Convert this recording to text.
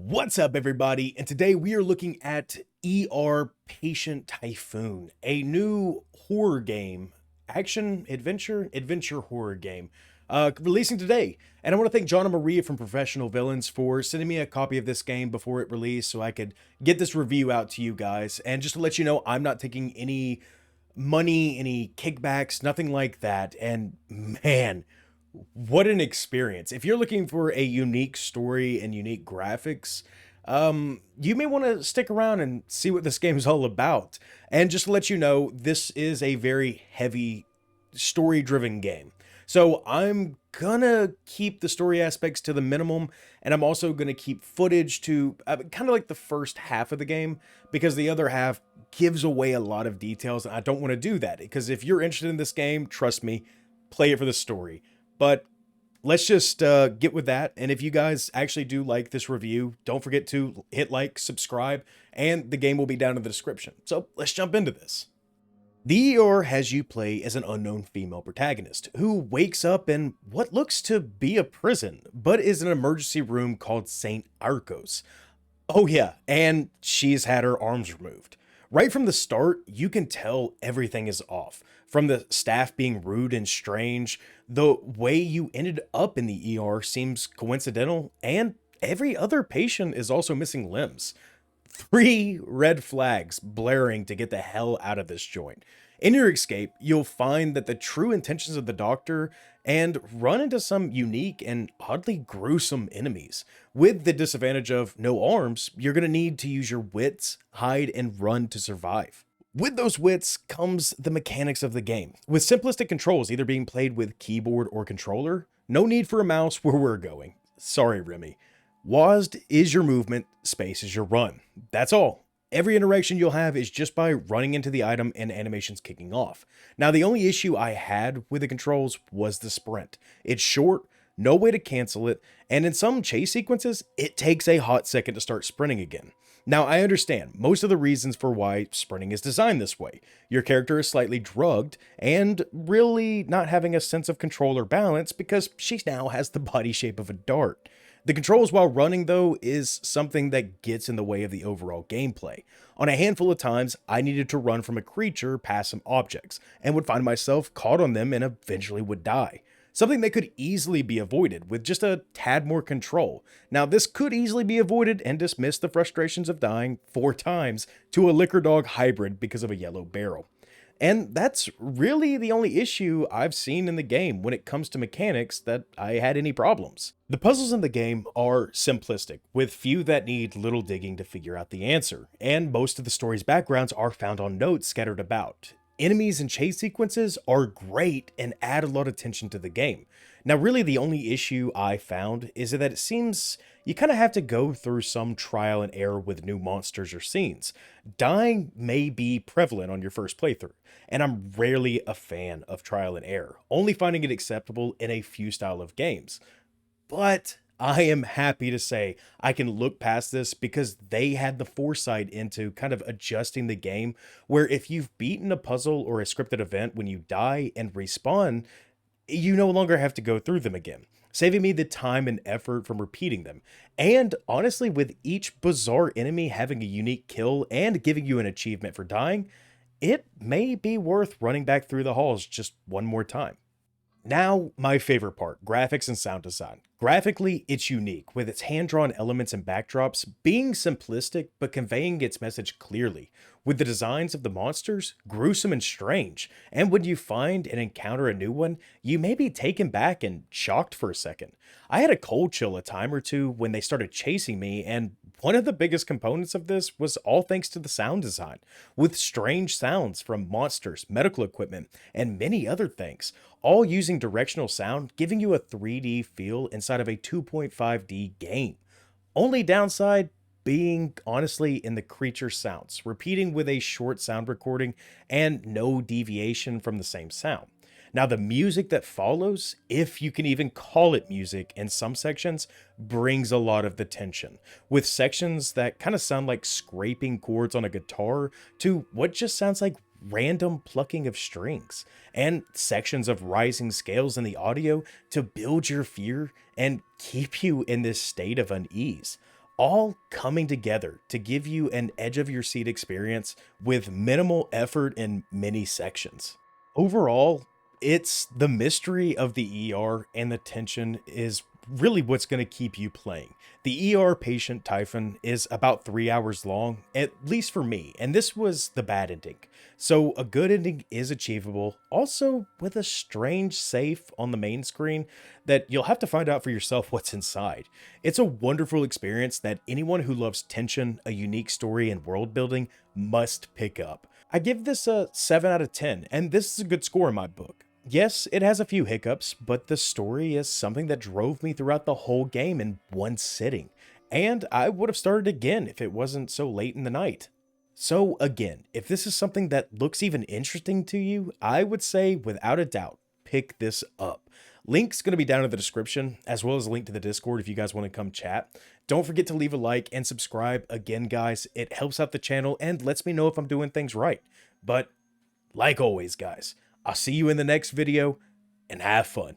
What's up, everybody? And today we are looking at Patient Typhoon, a new horror game, adventure horror game, releasing today. And I want to thank John and Maria from Professional Villains for sending me a copy of this game before it released so I could get this review out to you guys. And just to let you know, I'm not taking any money, any kickbacks, nothing like that. And man, what an experience. If you're looking for a unique story and unique graphics, you may want to stick around and see what this game is all about. And just to let you know, this is a very heavy story driven game. So I'm gonna keep the story aspects to the minimum, and I'm also gonna keep footage to kind of like the first half of the game, because the other half gives away a lot of details, and I don't want to do that, because if you're interested in this game, trust me, play it for the story. But let's just get with that. And if you guys actually do like this review, don't forget to hit like, subscribe, and the game will be down in the description. So let's jump into this. The ER has you play as an unknown female protagonist who wakes up in what looks to be a prison, but is an emergency room called St. Arcos. Oh yeah, and she's had her arms removed. Right from the start, you can tell everything is off. From the staff being rude and strange, the way you ended up in the ER seems coincidental, and every other patient is also missing limbs. Three red flags blaring to get the hell out of this joint. In your escape, you'll find that the true intentions of the doctor and run into some unique and oddly gruesome enemies. With the disadvantage of no arms, you're going to need to use your wits, hide, and run to survive. With those wits comes the mechanics of the game, with simplistic controls either being played with keyboard or controller. No need for a mouse where we're going. Sorry, Remy. WASD is your movement, space is your run. That's all. Every interaction you'll have is just by running into the item and animations kicking off. Now, the only issue I had with the controls was the sprint. It's short, no way to cancel it, and in some chase sequences, it takes a hot second to start sprinting again. Now, I understand most of the reasons for why sprinting is designed this way. Your character is slightly drugged and really not having a sense of control or balance because she now has the body shape of a dart. The controls while running, though, is something that gets in the way of the overall gameplay. On a handful of times, I needed to run from a creature past some objects, and would find myself caught on them and eventually would die. Something that could easily be avoided with just a tad more control. Now, this could easily be avoided and dismiss the frustrations of dying 4 times to a liquor dog hybrid because of a yellow barrel. And that's really the only issue I've seen in the game when it comes to mechanics that I had any problems. The puzzles in the game are simplistic, with few that need little digging to figure out the answer, and most of the story's backgrounds are found on notes scattered about. Enemies and chase sequences are great and add a lot of tension to the game. Now, really the only issue I found is that it seems you kind of have to go through some trial and error with new monsters or scenes. Dying may be prevalent on your first playthrough, and I'm rarely a fan of trial and error, only finding it acceptable in a few style of games. But I am happy to say I can look past this because they had the foresight into kind of adjusting the game where if you've beaten a puzzle or a scripted event, when you die and respawn, you no longer have to go through them again, saving me the time and effort from repeating them. And honestly, with each bizarre enemy having a unique kill and giving you an achievement for dying, it may be worth running back through the halls just one more time. Now, my favorite part, graphics and sound design. Graphically, it's unique, with its hand-drawn elements and backdrops being simplistic but conveying its message clearly, with the designs of the monsters gruesome and strange, and when you find and encounter a new one, you may be taken back and shocked for a second. I had a cold chill a time or two when they started chasing me, and one of the biggest components of this was all thanks to the sound design, with strange sounds from monsters, medical equipment, and many other things, all using directional sound, giving you a 3D feel inside of a 2.5D game. Only downside being honestly in the creature sounds, repeating with a short sound recording and no deviation from the same sound. Now, the music that follows, if you can even call it music in some sections, brings a lot of the tension, with sections that kind of sound like scraping chords on a guitar to what just sounds like random plucking of strings, and sections of rising scales in the audio to build your fear and keep you in this state of unease. all coming together to give you an edge of your seat experience with minimal effort in many sections. Overall, it's the mystery of the ER and the tension is really what's going to keep you playing. The ER patient Typhon is about 3 hours long, at least for me, and this was the bad ending. So a good ending is achievable, also with a strange safe on the main screen that you'll have to find out for yourself what's inside. It's a wonderful experience that anyone who loves tension, a unique story, and world building must pick up. I give this a 7 out of 10, and this is a good score in my book. Yes, it has a few hiccups, but the story is something that drove me throughout the whole game in one sitting, and I would have started again if it wasn't so late in the night. So again, if this is something that looks even interesting to you, I would say without a doubt, pick this up. Link's going to be down in the description, as well as a link to the Discord if you guys want to come chat. Don't forget to leave a like and subscribe again, guys. It helps out the channel and lets me know if I'm doing things right. But like always, guys, I'll see you in the next video and have fun.